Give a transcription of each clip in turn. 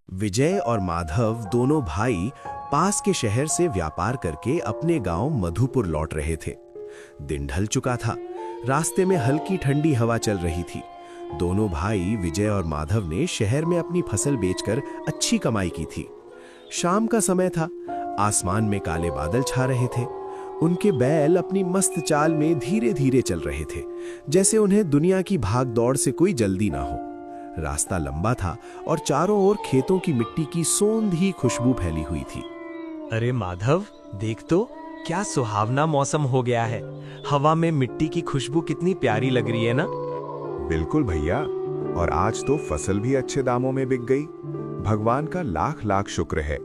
विजय और माधव दोनों भाई पास के शहर से व्यापार करके अपने गांव मधुपुर लौट रहे थे। दिन ढल चुका था। रास्ते में हल्की ठंडी हवा चल रही थी। दोनों भाई विजय और माधव ने शहर में अपनी फसल बेचकर अच्छी कमाई की थी। शाम का समय था। आसमान में काले बादल छा रहे थे। उनके बैल अपनी मस्त चाल में धीरे धीरे चल रहे थे, जैसे उन्हें दुनिया की भाग दौड़ से कोई जल्दी ना हो। रास्ता लंबा था और चारों ओर खेतों की मिट्टी की सौंधी खुशबू फैली हुई थी। अरे माधव, देख तो क्या सुहावना मौसम हो गया है। हवा में मिट्टी की खुशबू कितनी प्यारी लग रही है ना। बिल्कुल भैया, और आज तो फसल भी अच्छे दामों में बिक गई। भगवान का लाख लाख शुक्र है,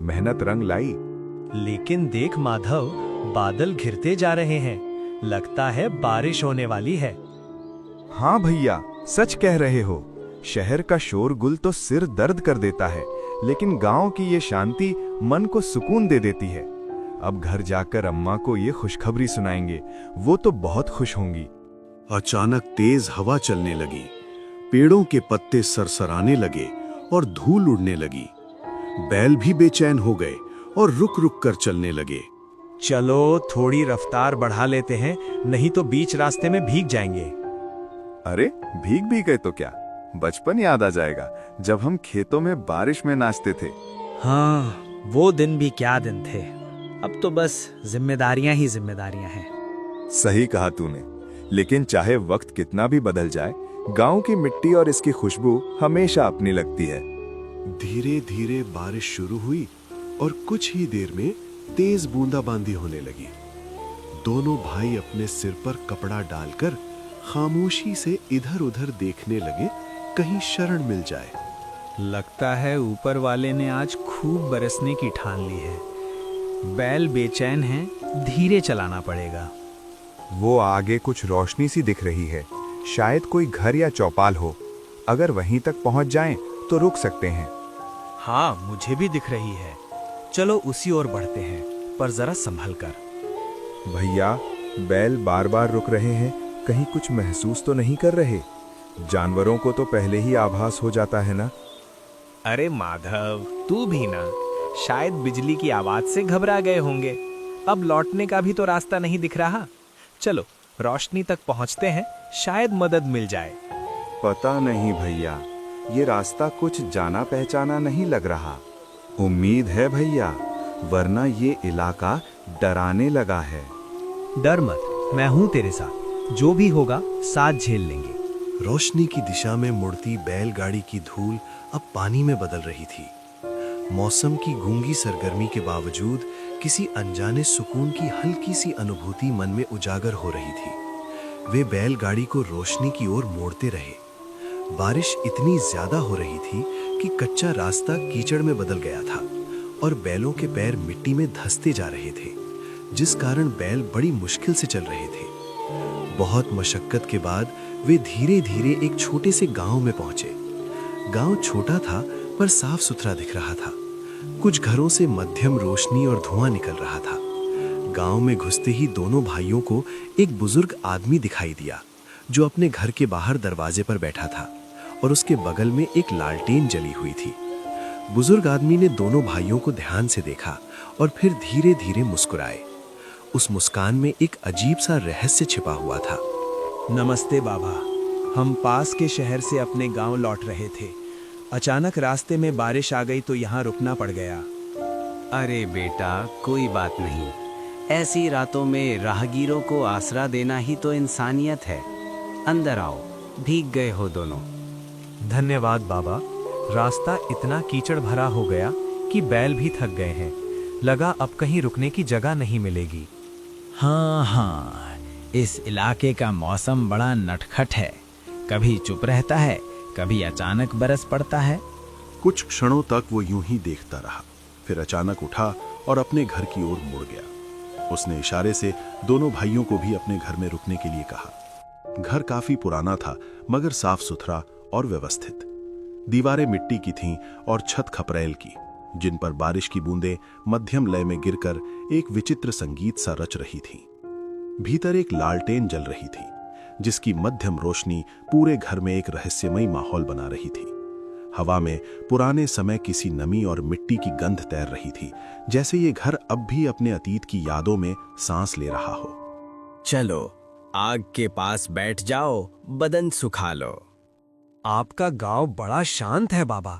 मेहनत रंग लाई। लेकिन देख माधव, बादल घिरते जा रहे हैं। लगता है बारिश होने वाली है। हाँ भैया, सच कह रहे हो। शहर का शोरगुल तो सिर दर्द कर देता है, लेकिन गांव की ये शांति मन को सुकून दे देती है। अब घर जाकर अम्मा को ये खुशखबरी सुनाएंगे, वो तो बहुत खुश होंगी। अचानक तेज हवा चलने लगी। पेड़ों के पत्ते सरसराने लगे और धूल उड़ने लगी। बैल भी बेचैन हो गए और रुक रुक कर चलने लगे। चलो थोड़ी रफ्तार बढ़ा लेते हैं, नहीं तो बीच रास्ते में भीग जाएंगे। अरे भीग भी गए तो क्या, बचपन याद आ जाएगा जब हम खेतों में बारिश में नाचते थे। हाँ, वो दिन भी क्या दिन थे। अब तो बस जिम्मेदारियां ही जिम्मेदारियां हैं। सही कहा तूने, लेकिन चाहे वक्त कितना भी बदल जाए, गांव की मिट्टी और इसकी खुशबू हमेशा अपनी लगती है। धीरे धीरे बारिश शुरू हुई और कुछ ही देर में तेज बूंदाबांदी होने लगी। दोनों भाई अपने सिर पर कपड़ा डालकर खामोशी से इधर उधर देखने लगे, कहीं शरण मिल जाए। लगता है ऊपर वाले ने आज खूब बरसने की ठान ली है। बैल बेचैन हैं, धीरे चलाना पड़ेगा। वो आगे कुछ रोशनी सी दिख रही है, शायद कोई घर या चौपाल हो। अगर वहीं तक पहुंच जाएं तो रुक सकते हैं। हाँ, मुझे भी दिख रही है। चलो उसी ओर बढ़ते हैं, पर जरा संभल कर। भैया, बैल बार बार रुक रहे हैं, कहीं कुछ महसूस तो नहीं कर रहे? जानवरों को तो पहले ही आभास हो जाता है ना। अरे माधव, तू भी ना, शायद बिजली की आवाज से घबरा गए होंगे। अब लौटने का भी तो रास्ता नहीं दिख रहा। चलो रोशनी तक पहुंचते हैं, शायद मदद मिल जाए। पता नहीं भैया, ये रास्ता कुछ जाना पहचाना नहीं लग रहा। उम्मीद है भैया, वरना ये इलाका डराने लगा है। डर मत, मैं हूं तेरे साथ। जो भी होगा साथ झेल लेंगे। रोशनी की दिशा में मुड़ती बैलगाड़ी की धूल अब पानी में बदल रही थी। मौसम की गूंगी सरगर्मी के बावजूद किसी अनजाने सुकून की हल्की सी अनुभूति मन में उजागर हो रही थी। वे बैलगाड़ी को रोशनी की ओर मोड़ते रहे। बारिश इतनी ज्यादा हो रही थी कि कच्चा रास्ता कीचड़ में बदल गया था और बैलों के पैर मिट्टी में धंसते जा रहे थे, जिस कारण बैल बड़ी मुश्किल से चल रहे थे। बहुत मशक्कत के बाद वे धीरे धीरे एक छोटे से गांव में पहुंचे। गांव छोटा था पर साफ सुथरा दिख रहा था। कुछ घरों से मध्यम रोशनी और धुआं निकल रहा था। गांव में घुसते ही दोनों भाइयों को एक बुजुर्ग आदमी दिखाई दिया, जो अपने घर के बाहर दरवाजे पर बैठा था और उसके बगल में एक लालटेन जली हुई थी। बुजुर्ग आदमी ने दोनों भाइयों को ध्यान से देखा और फिर धीरे धीरे मुस्कुराए। उस मुस्कान में एक अजीब सा रहस्य छिपा हुआ था। नमस्ते बाबा, हम पास के शहर से अपने गांव लौट रहे थे। अचानक रास्ते में बारिश आ गई तो यहाँ रुकना पड़ गया। अरे बेटा, कोई बात नहीं। ऐसी रातों में राहगीरों को आसरा देना ही तो इंसानियत है। अंदर आओ, भीग गए हो दोनों। धन्यवाद बाबा। रास्ता इतना कीचड़ भरा हो गया कि बैल भी थक गए हैं। लगा अब कहीं रुकने की जगह नहीं मिलेगी। हाँ, इस इलाके का मौसम बड़ा नटखट है। कभी चुप रहता है, कभी अचानक बरस पड़ता है। कुछ क्षणों तक वो यूं ही देखता रहा, फिर अचानक उठा और अपने घर की ओर मुड़ गया। उसने इशारे से दोनों भाइयों को भी अपने घर में रुकने के लिए कहा। घर काफी पुराना था, मगर साफ सुथरा और व्यवस्थित। दीवारें मिट्टी की थीं और छत खपरेल की, जिन पर बारिश की बूंदें मध्यम लय में गिरकर एक विचित्र संगीत सा रच रही थीं। भीतर एक लालटेन जल रही थी, जिसकी मध्यम रोशनी पूरे घर में एक रहस्यमयी माहौल बना रही थी। हवा में पुराने समय किसी नमी और मिट्टी की गंध तैर रही थी, जैसे ये घर अब भी अपने अतीत की यादों में सांस ले रहा हो। चलो आग के पास बैठ जाओ, बदन सुखा लो। आपका गांव बड़ा शांत है बाबा।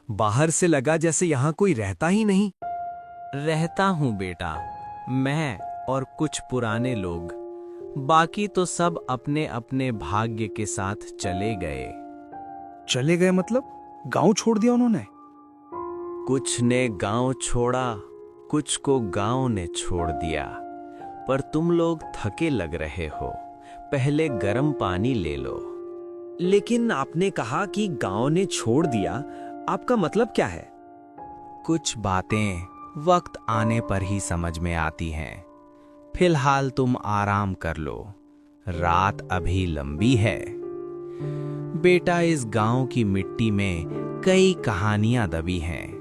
बाहर से लगा जैसे यहाँ कोई रहता ही नहीं। रहता हूँ बेटा, मैं और कुछ पुराने लोग। बाकी तो सब अपने अपने भाग्य के साथ चले गए। चले गए मतलब गांव छोड़ दिया उन्होंने? कुछ ने गांव छोड़ा, कुछ को गांव ने छोड़ दिया। पर तुम लोग थके लग रहे हो, पहले गर्म पानी ले लो। लेकिन आपने कहा कि गांव ने छोड़ दिया, आपका मतलब क्या है? कुछ बातें वक्त आने पर ही समझ में आती हैं। फिलहाल तुम आराम कर लो, रात अभी लंबी है। बेटा, इस गांव की मिट्टी में कई कहानियां दबी हैं।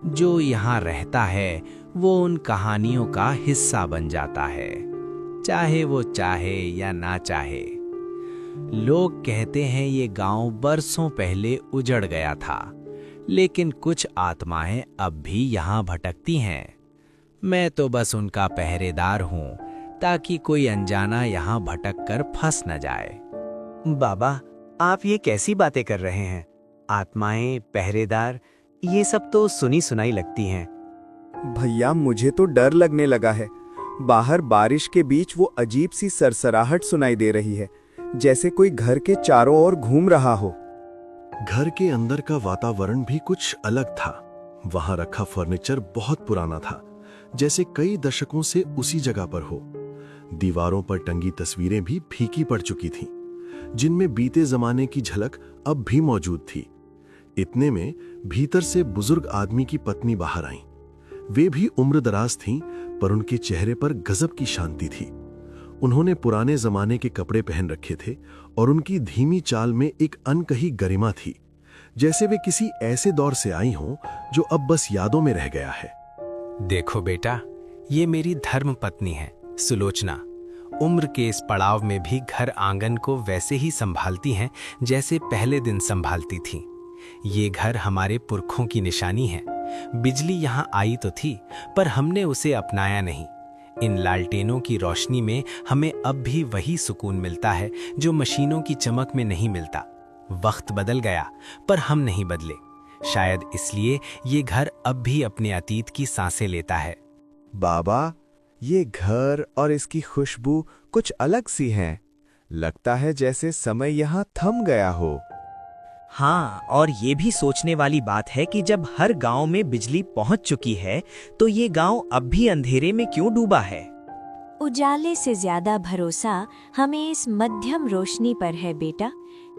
जो यहाँ रहता है वो उन कहानियों का हिस्सा बन जाता है, चाहे वो चाहे या ना चाहे। लोग कहते हैं ये गांव बरसों पहले उजड़ गया था, लेकिन कुछ आत्माएं अब भी यहाँ भटकती हैं। मैं तो बस उनका पहरेदार हूँ, ताकि कोई अनजाना यहाँ भटक कर फंस न जाए। बाबा, आप ये कैसी बातें कर रहे हैं? आत्माएं, पहरेदार, ये सब तो सुनी सुनाई लगती हैं। भैया, मुझे तो डर लगने लगा है। बाहर बारिश के बीच वो अजीब सी सरसराहट सुनाई दे रही है, जैसे कोई घर के चारों ओर घूम रहा हो। घर के अंदर का वातावरण भी कुछ अलग था। वहां रखा फर्नीचर बहुत पुराना था, जैसे कई दशकों से उसी जगह पर हो। दीवारों पर टंगी तस्वीरें भी फीकी पड़ चुकी थीं, जिनमें बीते जमाने की झलक अब भी मौजूद थी। इतने में भीतर से बुजुर्ग आदमी की पत्नी बाहर आईं। वे भी उम्रदराज थीं, पर उनके चेहरे पर गजब की शांति थी। उन्होंने पुराने जमाने के कपड़े पहन रखे थे और उनकी धीमी चाल में एक अनकही गरिमा थी, जैसे वे किसी ऐसे दौर से आई हों जो अब बस यादों में रह गया है। देखो बेटा, ये मेरी धर्म पत्नी है, सुलोचना। उम्र के इस पड़ाव में भी घर आंगन को वैसे ही संभालती हैं जैसे पहले दिन संभालती थीं। ये घर हमारे पुरखों की निशानी है। बिजली यहाँ आई तो थी, पर हमने उसे अपनाया नहीं। इन लालटेनों की रोशनी में हमें अब भी वही सुकून मिलता है जो मशीनों की चमक में नहीं मिलता। वक्त बदल गया, पर हम नहीं बदले। शायद इसलिए ये घर अब भी अपने अतीत की सांसें लेता है। बाबा, ये घर और इसकी खुशबू कुछ अलग सी है। लगता है जैसे समय यहाँ थम गया हो। हाँ, और ये भी सोचने वाली बात है कि जब हर गांव में बिजली पहुंच चुकी है, तो ये गांव अब भी अंधेरे में क्यों डूबा है? उजाले से ज्यादा भरोसा हमें इस मध्यम रोशनी पर है बेटा,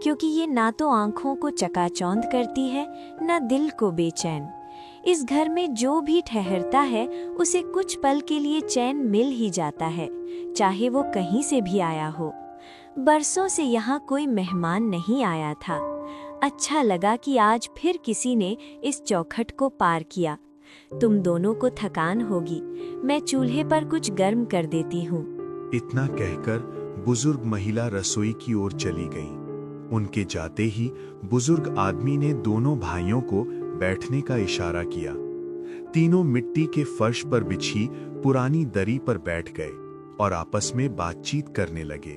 क्योंकि ये ना तो आंखों को चकाचौंध करती है, ना दिल को बेचैन। इस घर में जो भी ठहरता है उसे कुछ पल के लिए चैन मिल ही जाता है, चाहे वो कहीं से भी आया हो। बरसों से यहाँ कोई मेहमान नहीं आया था। अच्छा लगा कि आज फिर किसी ने इस चौखट को पार किया। तुम दोनों को थकान होगी, मैं चूल्हे पर कुछ गर्म कर देती हूँ। इतना कहकर बुजुर्ग महिला रसोई की ओर चली गई। उनके जाते ही बुजुर्ग आदमी ने दोनों भाइयों को बैठने का इशारा किया। तीनों मिट्टी के फर्श पर बिछी पुरानी दरी पर बैठ गए और आपस में बातचीत करने लगे।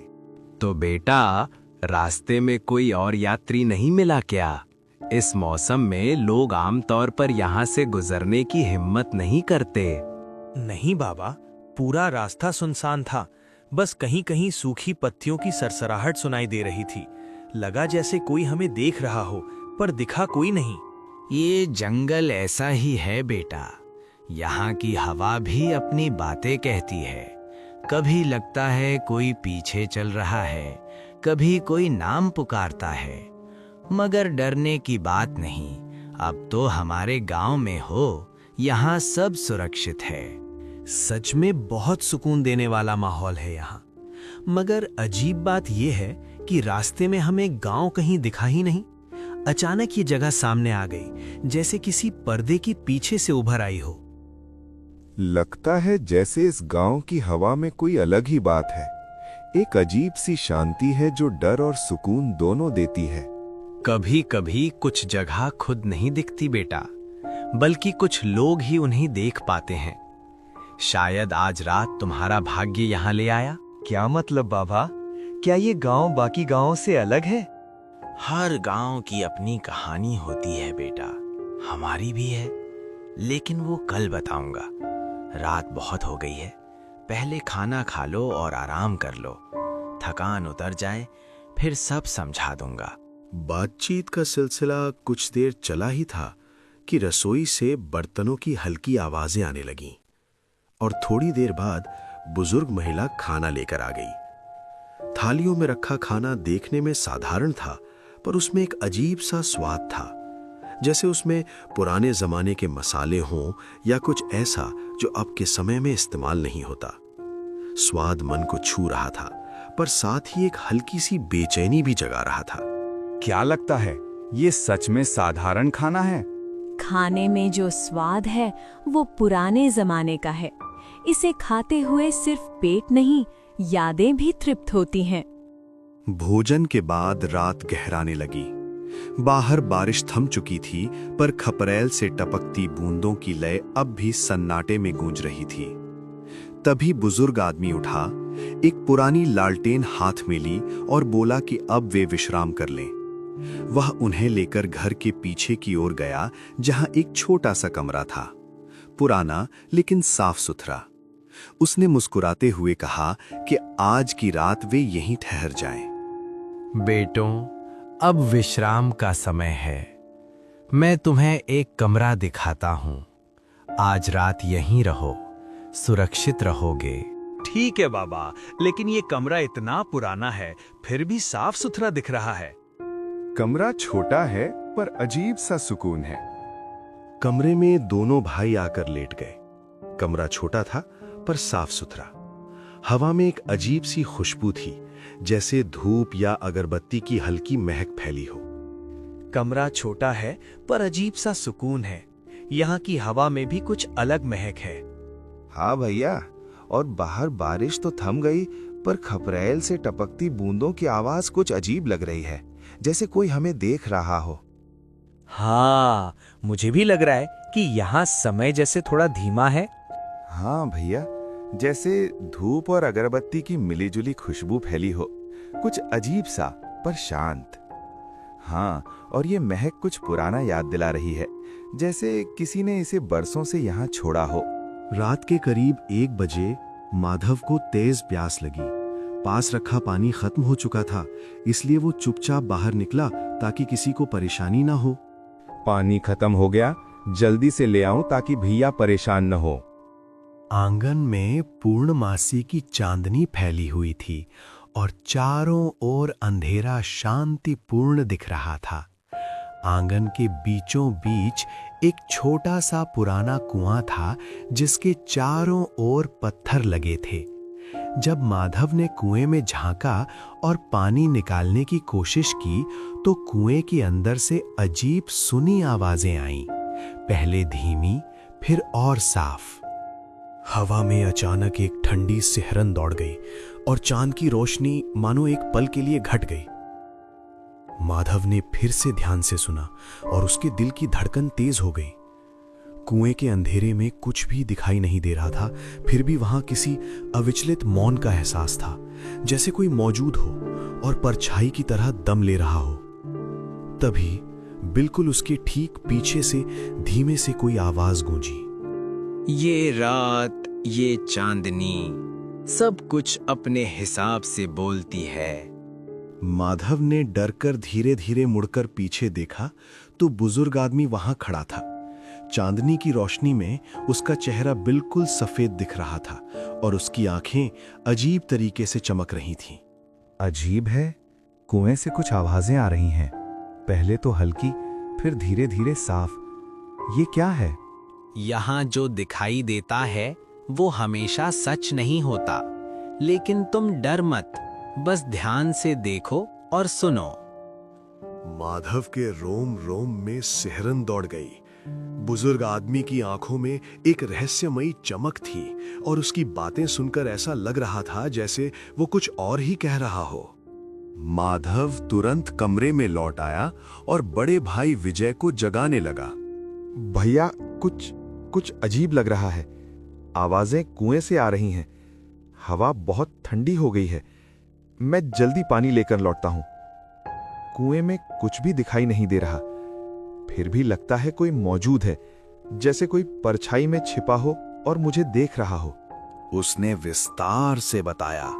तो बेटा, रास्ते में कोई और यात्री नहीं मिला क्या? इस मौसम में लोग आमतौर पर यहाँ से गुजरने की हिम्मत नहीं करते। नहीं बाबा, पूरा रास्ता सुनसान था। बस कहीं कहीं सूखी पत्तियों की सरसराहट सुनाई दे रही थी। लगा जैसे कोई हमें देख रहा हो, पर दिखा कोई नहीं। ये जंगल ऐसा ही है बेटा। यहाँ की हवा भी अपनी बातें कहती है। कभी लगता है कोई पीछे चल रहा है, कभी कोई नाम पुकारता है। मगर डरने की बात नहीं, अब तो हमारे गांव में हो, यहाँ सब सुरक्षित है। सच में बहुत सुकून देने वाला माहौल है यहाँ। मगर अजीब बात यह है कि रास्ते में हमें गांव कहीं दिखा ही नहीं। अचानक ये जगह सामने आ गई, जैसे किसी पर्दे की पीछे से उभर आई हो। लगता है जैसे इस गांव की हवा में कोई अलग ही बात है। एक अजीब सी शांति है जो डर और सुकून दोनों देती है। कभी कभी कुछ जगह खुद नहीं दिखती बेटा, बल्कि कुछ लोग ही उन्हें देख पाते हैं। शायद आज रात तुम्हारा भाग्य यहाँ ले आया। क्या मतलब बाबा? क्या ये गांव बाकी गांवों से अलग है? हर गांव की अपनी कहानी होती है बेटा, हमारी भी है, लेकिन वो कल बताऊंगा। रात बहुत हो गई है, पहले खाना खा लो और आराम कर लो। थकान उतर जाए फिर सब समझा दूंगा। बातचीत का सिलसिला कुछ देर चला ही था कि रसोई से बर्तनों की हल्की आवाजें आने लगीं और थोड़ी देर बाद बुजुर्ग महिला खाना लेकर आ गई। थालियों में रखा खाना देखने में साधारण था, पर उसमें एक अजीब सा स्वाद था, जैसे उसमें पुराने जमाने के मसाले हों या कुछ ऐसा जो अब के समय में इस्तेमाल नहीं होता। स्वाद मन को छू रहा था, पर साथ ही एक हल्की सी बेचैनी भी जगा रहा था। क्या लगता है ये सच में साधारण खाना है? खाने में जो स्वाद है वो पुराने जमाने का है। इसे खाते हुए सिर्फ पेट नहीं, यादें भी तृप्त होती हैं। भोजन के बाद रात गहराने लगी। बाहर बारिश थम चुकी थी, पर खपरेल से टपकती बूंदों की लय अब भी सन्नाटे में गूंज रही थी। तभी बुजुर्ग आदमी उठा, एक पुरानी लालटेन हाथ में ली और बोला कि अब वे विश्राम कर लें। वह उन्हें लेकर घर के पीछे की ओर गया, जहां एक छोटा सा कमरा था, पुराना लेकिन साफ सुथरा। उसने मुस्कुराते हुए कहा कि आज की रात वे यहीं ठहर जाएं। बेटों, अब विश्राम का समय है। मैं तुम्हें एक कमरा दिखाता हूँ। आज रात यहीं रहो, सुरक्षित रहोगे। ठीक है बाबा, लेकिन ये कमरा इतना पुराना है, फिर भी साफ सुथरा दिख रहा है। कमरा छोटा है पर अजीब सा सुकून है। कमरे में दोनों भाई आकर लेट गए। कमरा छोटा था पर साफ सुथरा। हवा में एक अजीब सी खुशबू थी, जैसे धूप या अगरबत्ती की हल्की महक फैली हो। कमरा छोटा है पर अजीब सा सुकून है। यहाँ की हवा में भी कुछ अलग महक है। हाँ भैया, और बाहर बारिश तो थम गई, पर खपरेल से टपकती बूंदों की आवाज कुछ अजीब लग रही है, जैसे कोई हमें देख रहा हो। हाँ, मुझे भी लग रहा है कि यहाँ समय जैसे थोड़ा धीमा है। हाँ भैया, जैसे धूप और अगरबत्ती की मिलीजुली खुशबू फैली हो, कुछ अजीब सा पर शांत। हाँ, और ये महक कुछ पुराना याद दिला रही है, जैसे किसी ने इसे बरसों से यहाँ छोड़ा हो। रात के करीब 1 बजे माधव को तेज प्यास लगी। पास रखा पानी खत्म हो चुका था, इसलिए वो चुपचाप बाहर निकला ताकि किसी को परेशानी ना हो। पानी खत्म हो गया, जल्दी से ले आऊं ताकि भैया परेशान न हो। आंगन में पूर्णमासी की चांदनी फैली हुई थी और चारों ओर अंधेरा शांतिपूर्ण दिख रहा था। आंगन के बीचों बीच एक छोटा सा पुराना कुआं था, जिसके चारों ओर पत्थर लगे थे। जब माधव ने कुएं में झांका और पानी निकालने की कोशिश की, तो कुएं के अंदर से अजीब सुनी आवाजें आईं, पहले धीमी फिर और साफ। हवा में अचानक एक ठंडी सिहरन दौड़ गई और चांद की रोशनी मानो एक पल के लिए घट गई। माधव ने फिर से ध्यान से सुना और उसके दिल की धड़कन तेज हो गई। कुएं के अंधेरे में कुछ भी दिखाई नहीं दे रहा था, फिर भी वहां किसी अविचलित मौन का एहसास था, जैसे कोई मौजूद हो और परछाई की तरह दम ले रहा हो। तभी बिल्कुल उसके ठीक पीछे से धीमे से कोई आवाज गूंजी। ये रात, ये चांदनी, सब कुछ अपने हिसाब से बोलती है। माधव ने डरकर धीरे धीरे मुड़कर पीछे देखा तो बुजुर्ग आदमी वहां खड़ा था। चांदनी की रोशनी में उसका चेहरा बिल्कुल सफेद दिख रहा था और उसकी आंखें अजीब तरीके से चमक रही थीं। अजीब है, कुएं से कुछ आवाजें आ रही हैं, पहले तो हल्की, फिर धीरे धीरे साफ। ये क्या है? यहाँ जो दिखाई देता है वो हमेशा सच नहीं होता, लेकिन तुम डर मत, बस ध्यान से देखो और सुनो। माधव के रोम रोम में सिहरन दौड़ गई। बुजुर्ग आदमी की आंखों में एक रहस्यमयी चमक थी और उसकी बातें सुनकर ऐसा लग रहा था जैसे वो कुछ और ही कह रहा हो। माधव तुरंत कमरे में लौट आया और बड़े भाई विजय को जगाने लगा। भैया, कुछ अजीब लग रहा है। आवाजें कुएं से आ रही हैं। हवा बहुत ठंडी हो गई है। मैं जल्दी पानी लेकर लौटता हूं। कुएं में कुछ भी दिखाई नहीं दे रहा। फिर भी लगता है कोई मौजूद है, जैसे कोई परछाई में छिपा हो और मुझे देख रहा हो। उसने विस्तार से बताया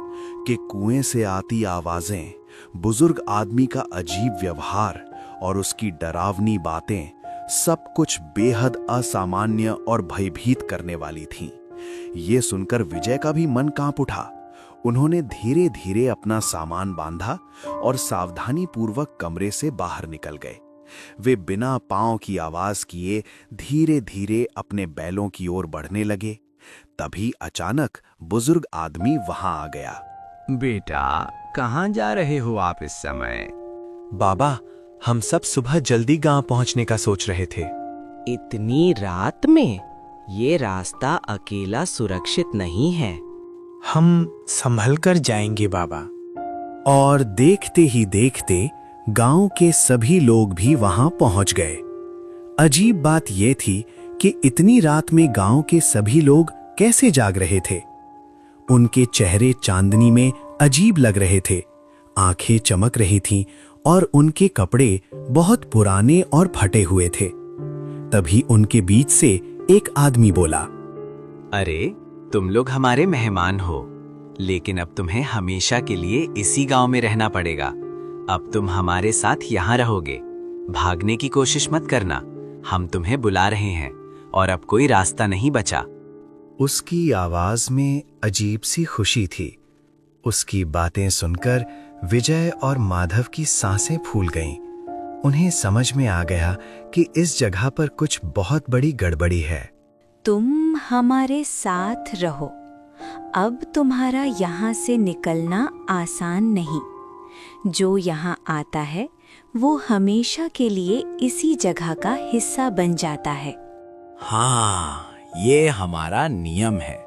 कि कुएं से आती आवाजें, बुजुर्ग आदमी का अजीब व्यवहार और उसकी डरावनी बातें सब कुछ बेहद असामान्य और भयभीत करने वाली थीं। ये सुनकर विजय का भी मन कांप उठा। उन्होंने धीरे धीरे अपना सामान बांधा और सावधानी पूर्वक कमरे से बाहर निकल गए। वे बिना पांव की आवाज किए धीरे धीरे अपने बैलों की ओर बढ़ने लगे। तभी अचानक बुजुर्ग आदमी वहां आ गया। बेटा, कहाँ जा रहे हो आप इस समय? बाबा, हम सब सुबह जल्दी गांव पहुंचने का सोच रहे थे। इतनी रात में? ये रास्ता अकेला सुरक्षित नहीं है। हम संभल कर जाएंगे बाबा। और देखते ही देखते गांव के सभी लोग भी वहां पहुंच गए। अजीब बात यह थी कि इतनी रात में गांव के सभी लोग कैसे जाग रहे थे। उनके चेहरे चांदनी में अजीब लग रहे थे, आंखें चमक रही थीं और उनके कपड़े बहुत पुराने और फटे हुए थे। तभी उनके बीच से एक आदमी बोला, अरे, तुम लोग हमारे मेहमान हो, लेकिन अब तुम्हें हमेशा के लिए इसी गांव में रहना पड़ेगा। अब तुम हमारे साथ यहाँ रहोगे। भागने की कोशिश मत करना, हम तुम्हें बुला रहे हैं और अब कोई रास्ता नहीं बचा। उसकी आवाज में अजीब सी खुशी थी। उसकी बातें सुनकर विजय और माधव की सांसें फूल गईं। उन्हें समझ में आ गया कि इस जगह पर कुछ बहुत बड़ी गड़बड़ी है। तुम हमारे साथ रहो। अब तुम्हारा यहाँ से निकलना आसान नहीं। जो यहाँ आता है वो हमेशा के लिए इसी जगह का हिस्सा बन जाता है। हाँ, ये हमारा नियम है।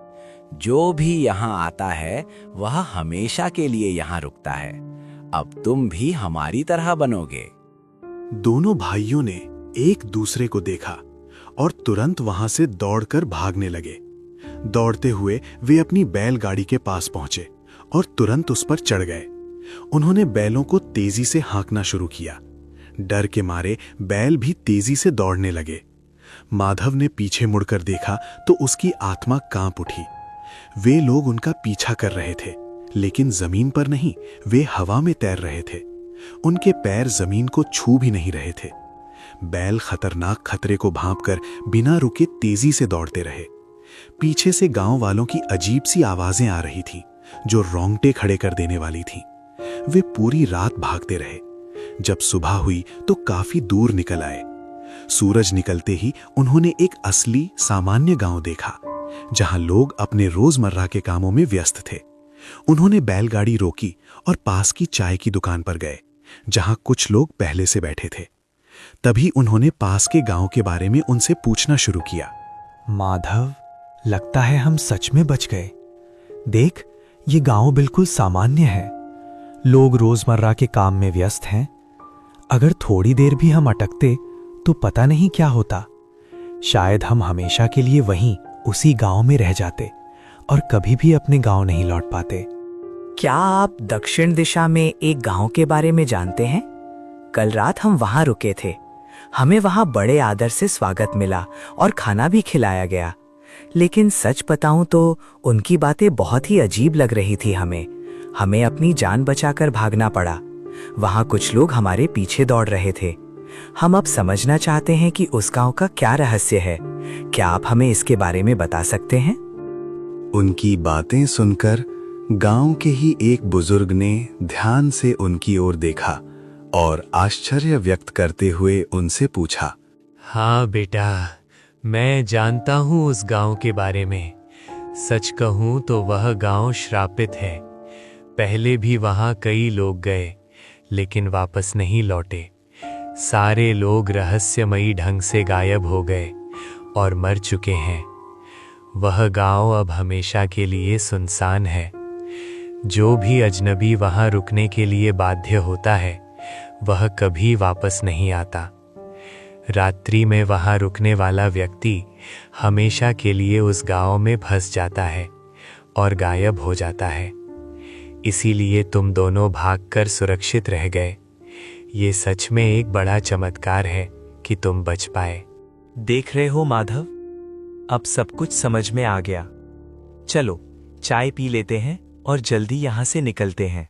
जो भी यहाँ आता है वह हमेशा के लिए यहाँ रुकता है। अब तुम भी हमारी तरह बनोगे। दोनों भाइयों ने एक दूसरे को देखा और तुरंत वहां से दौड़कर भागने लगे। दौड़ते हुए वे अपनी बैलगाड़ी के पास पहुंचे और तुरंत उस पर चढ़ गए। उन्होंने बैलों को तेजी से हाँकना शुरू किया। डर के मारे बैल भी तेजी से दौड़ने लगे। माधव ने पीछे मुड़कर देखा तो उसकी आत्मा कांप उठी। वे लोग उनका पीछा कर रहे थे, लेकिन जमीन पर नहीं, वे हवा में तैर रहे थे। उनके पैर जमीन को छू भी नहीं रहे थे। बैल खतरनाक खतरे को भांपकर बिना रुके तेजी से दौड़ते रहे। पीछे से गांव वालों की अजीब सी आवाजें आ रही थीं, जो रोंगटे खड़े कर देने वाली थीं। वे पूरी रात भागते रहे। जब सुबह हुई तो काफी दूर निकल आए। सूरज निकलते ही उन्होंने एक असली सामान्य गांव देखा, जहां लोग अपने रोजमर्रा के कामों में व्यस्त थे। उन्होंने बैलगाड़ी रोकी और पास की चाय की दुकान पर गए, जहां कुछ लोग पहले से बैठे थे। तभी उन्होंने पास के गांव के बारे में उनसे पूछना शुरू किया। माधव, लगता है हम सच में बच गए। देख, ये गांव बिल्कुल सामान्य है। लोग रोजमर्रा के काम में व्यस्त हैं। अगर थोड़ी देर भी हम अटकते तो पता नहीं क्या होता। शायद हम हमेशा के लिए वहीं उसी गांव में रह जाते और कभी भी अपने गांव नहीं लौट पाते। क्या आप दक्षिण दिशा में एक गांव के बारे में जानते हैं? कल रात हम वहां रुके थे। हमें वहां बड़े आदर से स्वागत मिला और खाना भी खिलाया गया। लेकिन सच बताऊं तो उनकी बातें बहुत ही अजीब लग रही थी। हमें अपनी जान बचाकर भागना पड़ा। वहां कुछ लोग हमारे पीछे दौड़ रहे थे। हम अब समझना चाहते हैं कि उस गांव का क्या रहस्य है। क्या आप हमें इसके बारे में बता सकते हैं? उनकी बातें सुनकर गांव के ही एक बुजुर्ग ने ध्यान से उनकी ओर देखा और आश्चर्य व्यक्त करते हुए उनसे पूछा। हाँ बेटा, मैं जानता हूँ उस गांव के बारे में। सच कहूँ तो वह गांव श्रापित है। पहले भी वहां कई लोग गए, लेकिन वापस नहीं लौटे। सारे लोग रहस्यमयी ढंग से गायब हो गए और मर चुके हैं। वह गांव अब हमेशा के लिए सुनसान है। जो भी अजनबी वहां रुकने के लिए बाध्य होता है वह कभी वापस नहीं आता। रात्रि में वहां रुकने वाला व्यक्ति हमेशा के लिए उस गांव में फंस जाता है और गायब हो जाता है। इसीलिए तुम दोनों भागकर सुरक्षित रह गए। ये सच में एक बड़ा चमत्कार है कि तुम बच पाए। देख रहे हो माधव, अब सब कुछ समझ में आ गया। चलो चाय पी लेते हैं और जल्दी यहाँ से निकलते हैं।